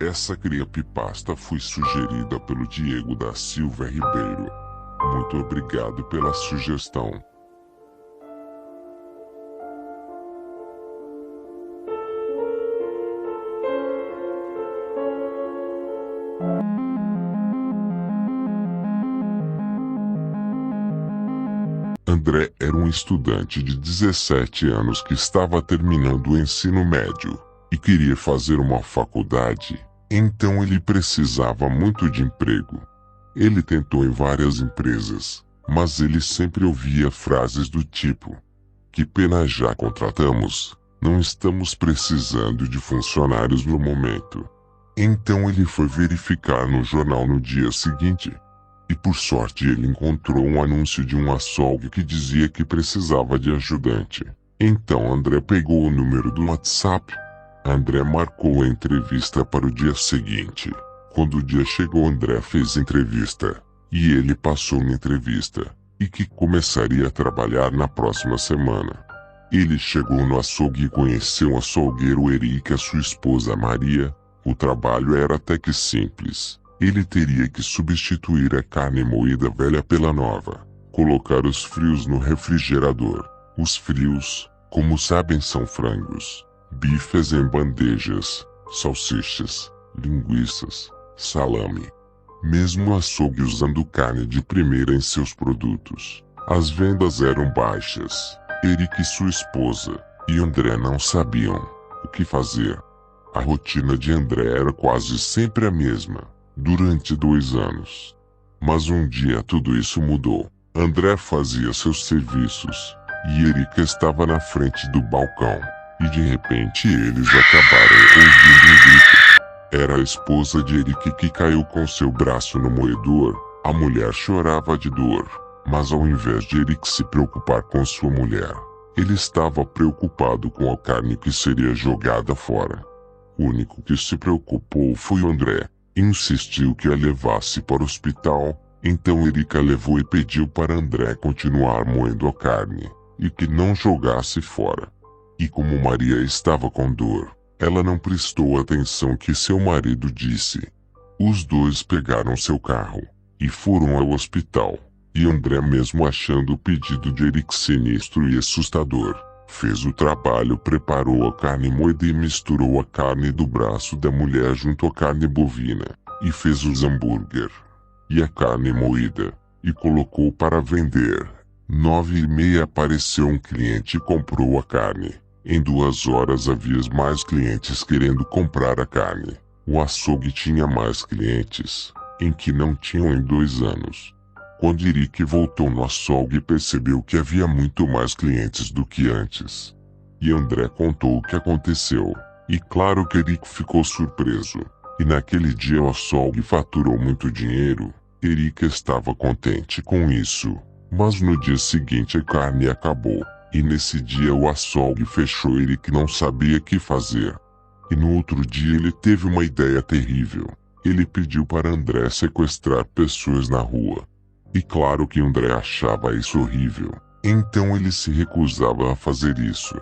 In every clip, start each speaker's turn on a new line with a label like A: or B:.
A: Essa creepypasta foi sugerida pelo Diego da Silva Ribeiro. Muito obrigado pela sugestão. André era um estudante de 17 anos que estava terminando o ensino médio e queria fazer uma faculdade, então ele precisava muito de emprego. Ele tentou em várias empresas, mas ele sempre ouvia frases do tipo: "Que pena, já contratamos, não estamos precisando de funcionários no momento." Então ele foi verificar no jornal no dia seguinte. E por sorte ele encontrou um anúncio de um açougue que dizia que precisava de ajudante. Então André pegou o número do WhatsApp. André marcou a entrevista para o dia seguinte. Quando o dia chegou, André fez entrevista. E ele passou na entrevista. E que começaria a trabalhar na próxima semana. Ele chegou no açougue e conheceu o açougueiro Eric e a sua esposa Maria. O trabalho era até que simples. Ele teria que substituir a carne moída velha pela nova, colocar os frios no refrigerador. Os frios, como sabem, são frangos, bifes em bandejas, salsichas, linguiças, salame. Mesmo o açougue usando carne de primeira em seus produtos. As vendas eram baixas. Eric e sua esposa, e André não sabiam o que fazer. A rotina de André era quase sempre a mesma. Durante 2 anos. Mas um dia tudo isso mudou. André fazia seus serviços, e Erika estava na frente do balcão, e de repente eles acabaram ouvindo um grito. Era a esposa de Erika que caiu com seu braço no moedor. A mulher chorava de dor, mas ao invés de Erika se preocupar com sua mulher, ele estava preocupado com a carne que seria jogada fora. O único que se preocupou foi André. Insistiu que a levasse para o hospital, então Erika levou e pediu para André continuar moendo a carne, e que não jogasse fora. E como Maria estava com dor, ela não prestou atenção que seu marido disse. Os dois pegaram seu carro, e foram ao hospital, e André, mesmo achando o pedido de Erika sinistro e assustador, fez o trabalho, preparou a carne moída e misturou a carne do braço da mulher junto à carne bovina, e fez os hambúrguer e a carne moída, e colocou para vender. 9h30 apareceu um cliente e comprou a carne. Em 2 horas havia mais clientes querendo comprar a carne. O açougue tinha mais clientes, em que não tinham em 2 anos. Quando Eric voltou no açougue, percebeu que havia muito mais clientes do que antes. E André contou o que aconteceu. E claro que Eric ficou surpreso. E naquele dia o açougue faturou muito dinheiro. Eric estava contente com isso. Mas no dia seguinte a carne acabou. E nesse dia o açougue fechou. Eric não sabia o que fazer. E no outro dia ele teve uma ideia terrível. Ele pediu para André sequestrar pessoas na rua. E claro que André achava isso horrível. Então ele se recusava a fazer isso.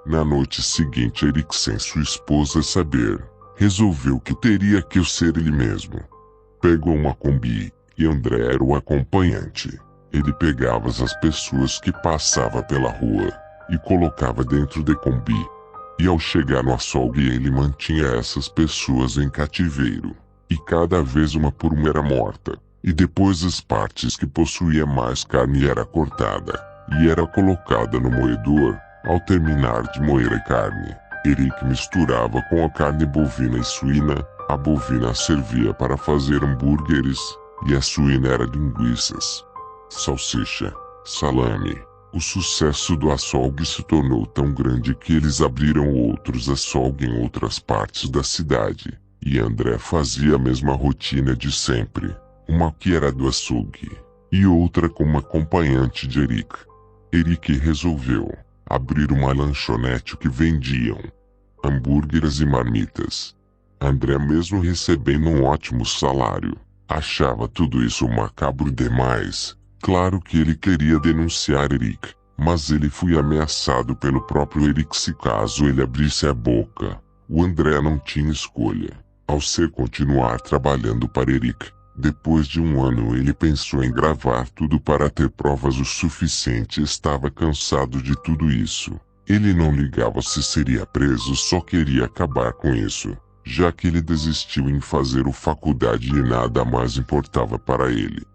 A: Na noite seguinte, Eric, sem sua esposa saber, resolveu que teria que ser ele mesmo. Pegou uma Kombi, e André era o acompanhante. Ele pegava as pessoas que passavam pela rua, e colocava dentro da Kombi. E ao chegar no açougue ele mantinha essas pessoas em cativeiro. E cada vez uma por uma era morta. E depois as partes que possuía mais carne era cortada, e era colocada no moedor. Ao terminar de moer a carne, Eric misturava com a carne bovina e suína. A bovina servia para fazer hambúrgueres, e a suína era linguiças, salsicha, salame. O sucesso do açougue se tornou tão grande que eles abriram outros açougues em outras partes da cidade, e André fazia a mesma rotina de sempre. Uma que era do açougue, e outra como acompanhante de Eric. Eric resolveu abrir uma lanchonete que vendiam hambúrgueres e marmitas. André, mesmo recebendo um ótimo salário, achava tudo isso macabro demais. Claro que ele queria denunciar Eric, mas ele foi ameaçado pelo próprio Eric se caso ele abrisse a boca. O André não tinha escolha. ao ser continuar trabalhando para Eric. Depois de um ano ele pensou em gravar tudo para ter provas o suficiente e estava cansado de tudo isso. Ele não ligava se seria preso, só queria acabar com isso, já que ele desistiu em fazer a faculdade e nada mais importava para ele.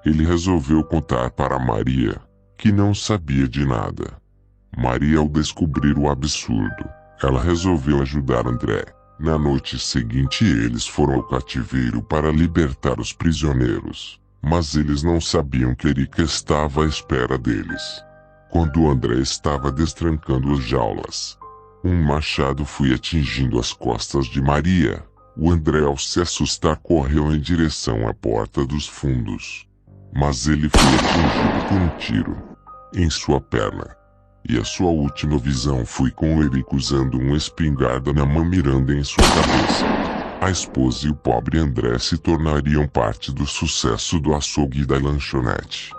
A: Ele resolveu contar para Maria, que não sabia de nada. Maria, ao descobrir o absurdo, ela resolveu ajudar André. Na noite seguinte eles foram ao cativeiro para libertar os prisioneiros, mas eles não sabiam que Eric estava à espera deles. Quando André estava destrancando as jaulas, um machado foi atingindo as costas de Maria. O André, ao se assustar, correu em direção à porta dos fundos, mas ele foi atingido por um tiro em sua perna. E a sua última visão foi com Eric usando uma espingarda na mão mirando em sua cabeça. A esposa e o pobre André se tornariam parte do sucesso do açougue e da lanchonete.